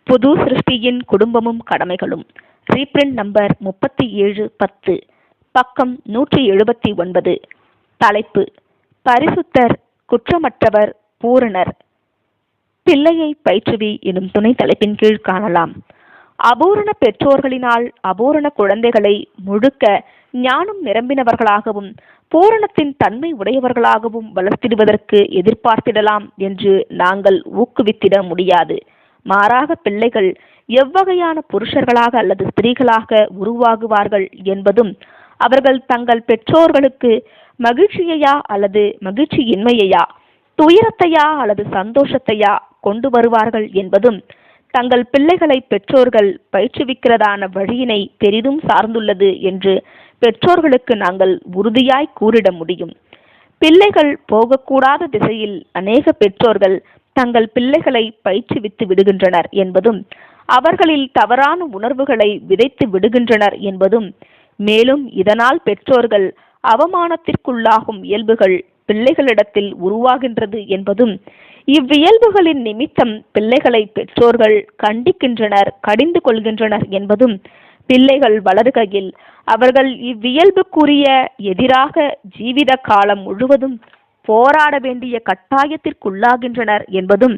புது சிருஷ்டியின் குடும்பமும் கடமைகளும். Reprint number 3710, பக்கம் 179. தலைப்பு: பரிசுத்தர், குற்றமற்றவர், பூரணர். பிள்ளையை பயிற்றுவி எனும் துணை தலைப்பின் கீழ் காணலாம். அபூரண பெற்றோர்களினால் அபூரண குழந்தைகளை முழுக்க ஞானம் நிரம்பினவர்களாகவும் பூரணத்தின் தன்மை உடையவர்களாகவும் வளர்த்திடுவதற்கு எதிர்பார்த்திடலாம் என்று நாங்கள் ஊக்குவித்திட முடியாது. மாறாக பிள்ளைகள் எவ்வகையான புருஷர்களாக அல்லது ஸ்திரீகளாக உருவாகுவார்கள் என்பதும், அவர்கள் தங்கள் பெற்றோர்களுக்கு மகிழ்ச்சியையா அல்லது மகிழ்ச்சியின்மையையா, துயரத்தையா அல்லது சந்தோஷத்தையா கொண்டு வருவார்கள் என்பதும் தங்கள் பிள்ளைகளை பெற்றோர்கள் பயிற்றுவிக்கிறதான வழியினை பெரிதும் சார்ந்துள்ளது என்று பெற்றோர்களுக்கு நாங்கள் உறுதியாய் கூறிட முடியும். பிள்ளைகள் போகக்கூடாத திசையில் அநேக பெற்றோர்கள் தங்கள் பிள்ளைகளை பயிற்றுவித்து விடுகின்றனர் என்பதும், அவர்களில் தவறான உணர்வுகளை விதைத்து விடுகின்றனர் என்பதும், மேலும் இதனால் பெற்றோர்கள் அவமானத்திற்குள்ளாகும் இயல்புகள் பிள்ளைகளிடத்தில் உருவாகின்றது என்பதும், இவ்வியல்புகளின் நிமித்தம் பிள்ளைகளை பெற்றோர்கள் கண்டிக்கின்றனர், கடிந்து கொள்கின்றனர் என்பதும், பிள்ளைகள் வளர்கையில் அவர்கள் இவ்வியல்புக்குரிய எதிராக ஜீவித காலம் முழுவதும் போராட வேண்டிய கட்டாயத்திற்குள்ளாகின்றனர் என்பதும்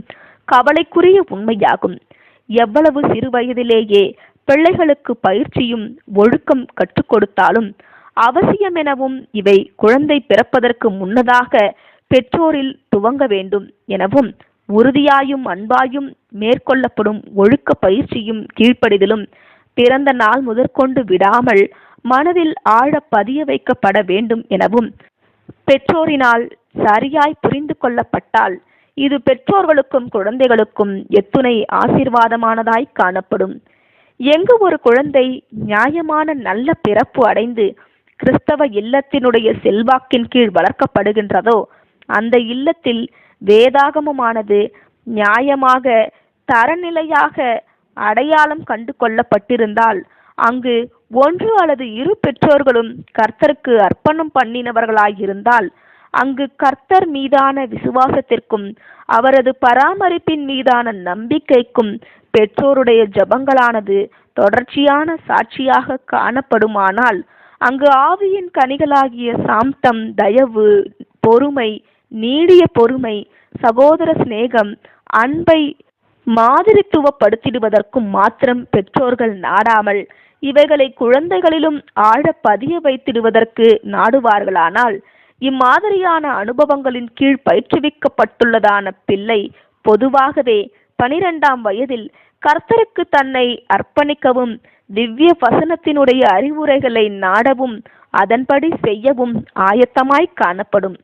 கவலைக்குரிய உண்மையாகும். எவ்வளவு சிறு வயதிலேயே பிள்ளைகளுக்கு பயிற்சியும் ஒழுக்கம் கற்றுக் கொடுத்தாலும் அவசியமெனவும் இவை குழந்தை பிறப்பதற்கு முன்னதாக பெற்றோரில் துவங்க வேண்டும் எனவும், உறுதியாயும் அன்பாயும் மேற்கொள்ளப்படும் ஒழுக்க பயிற்சியும் கீழ்ப்படிதலும் பிறந்த நாள் முதற்கொண்டு விடாமல் மனதில் ஆழ பதிய வைக்கப்பட வேண்டும் எனவும், பெற்றோரினால் சரியாய் புரிந்து கொள்ளப்பட்டால் இது பெற்றோர்களுக்கும் குழந்தைகளுக்கும் எத்துணை ஆசீர்வாதமானதாய் காணப்படும். எங்கு ஒரு குழந்தை நியாயமான நல்ல பிறப்பு அடைந்து கிறிஸ்தவ இல்லத்தினுடைய செல்வாக்கின் கீழ் வளர்க்கப்படுகின்றதோ, அந்த இல்லத்தில் வேதாகமமானது நியாயமாக தரநிலையாக அடையாளம் கண்டு கொள்ளப்பட்டிருந்தால், அங்கு ஒன்று அல்லது இரு பெற்றோர்களும் கர்த்தருக்கு அர்ப்பணம் பண்ணினவர்களாயிருந்தால், அங்கு கர்த்தர் மீதான விசுவாசத்திற்கும் அவரது பராமரிப்பின் மீதான நம்பிக்கைக்கும் பெற்றோருடைய ஜபங்களானது தொடர்ச்சியான சாட்சியாக காணப்படுமானால், அங்கு ஆவியின் கனிகளாகிய சாந்தம், தயவு, பொறுமை, நீடிய பொறுமை, சகோதர சிநேகம், அன்பை மாதிரித்துவப்படுத்திடுவதற்கும் மாத்திரம் பெற்றோர்கள் நாடாமல் இவைகளை குழந்தைகளிலும் ஆழ பதிய வைத்திடுவதற்கு நாடுவார்களானால், இம்மாதிரியான அனுபவங்களின் கீழ் பயிற்றுவிக்கப்பட்டுள்ளதான பிள்ளை பொதுவாகவே 12ஆம் வயதில் கர்த்தருக்கு தன்னை அர்ப்பணிக்கவும், திவ்ய வசனத்தினுடைய அறிவுரைகளை நாடவும், அதன்படி செய்யவும் ஆயத்தமாய் காணப்படும்.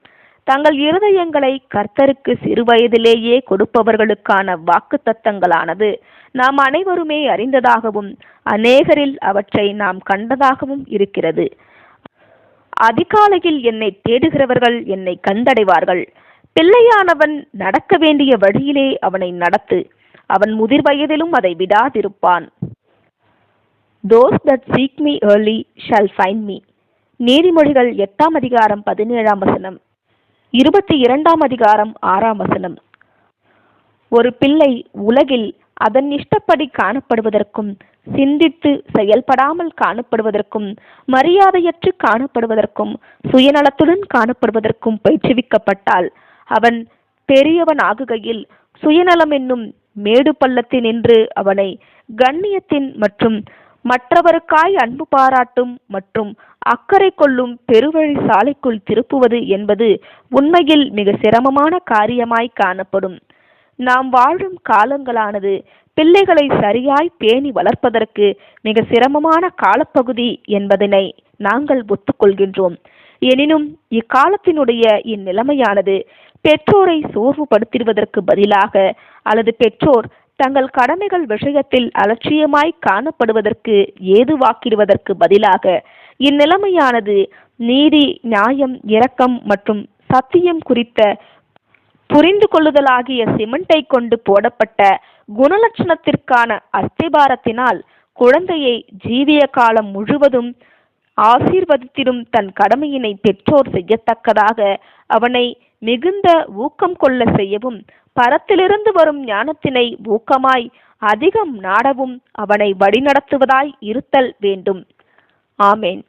தங்கள் இருதயங்களை கர்த்தருக்கு சிறு வயதிலேயே கொடுப்பவர்களுக்கான வாக்கு தத்தங்களானது நாம் அனைவருமே அறிந்ததாகவும் அநேகரில் அவற்றை நாம் கண்டதாகவும் இருக்கிறது. அதிகாலையில் என்னை தேடுகிறவர்கள் என்னை கண்டடைவார்கள். பிள்ளையானவன் நடக்க வேண்டிய வழியிலே அவனை நடத்து, அவன் முதிர் வயதிலும் அதை விடாதிருப்பான். Those that seek me early shall find me. நீதிமொழிகள் 8ஆம் அதிகாரம் 17ஆம் வசனம், 22ஆம் அதிகாரம் 6ஆம் வசனம். ஒரு பிள்ளை உலகில் அதன் இஷ்டப்படி காணப்படுவதற்கும், சிந்தித்து செயல்படாமல் காணப்படுவதற்கும், மரியாதையற்று காணப்படுவதற்கும், சுயநலத்துடன் காணப்படுவதற்கும் பயிற்றுவிக்கப்பட்டால், அவன் பெரியவன் ஆகுகையில் சுயநலம் என்னும் மேடு பள்ளத்தினின்று அவனை கண்ணியத்தின் மற்றும் மற்றவருக்காய் அன்பு பாராட்டும் மற்றும் அக்கறை கொள்ளும் பெருவழி சாலைக்குள் திருப்புவது என்பது உண்மையில் மிக சிரமமான காரியமாய் காணப்படும். நாம் வாழும் காலங்களானது பிள்ளைகளை சரியாய் பேணி வளர்ப்பதற்கு மிக சிரமமான காலப்பகுதி என்பதனை நாங்கள் ஒத்துக்கொள்கின்றோம். எனினும் இக்காலத்தினுடைய இந்நிலைமையானது பெற்றோரை சோர்வுபடுத்திடுவதற்கு பதிலாக, அல்லது பெற்றோர் தங்கள் கடமைகள் விஷயத்தில் அலட்சியமாய் காணப்படுவதற்கு ஏதுவாக்கிடுவதற்கு பதிலாக, இந்நிலைமையானது நீதி, நியாயம், இரக்கம் மற்றும் சத்தியம் குறித்த புரிந்து கொள்ளுதலாகிய சிமெண்டை கொண்டு போடப்பட்ட குணலட்சணத்திற்கான அஸ்திபாரத்தினால் குழந்தையை ஜீவிய காலம் முழுவதும் ஆசீர்வதித்திடும் தன் கடமையினை பெற்றோர் செய்யத்தக்கதாக அவனை மிகுந்த ஊக்கம் கொள்ள செய்யவும், பரத்திலிருந்து வரும் ஞானத்தினை ஊக்கமாய் அதிகம் நாடவும் அவனை வழிநடத்துவதாய் இருத்தல் வேண்டும். ஆமேன்.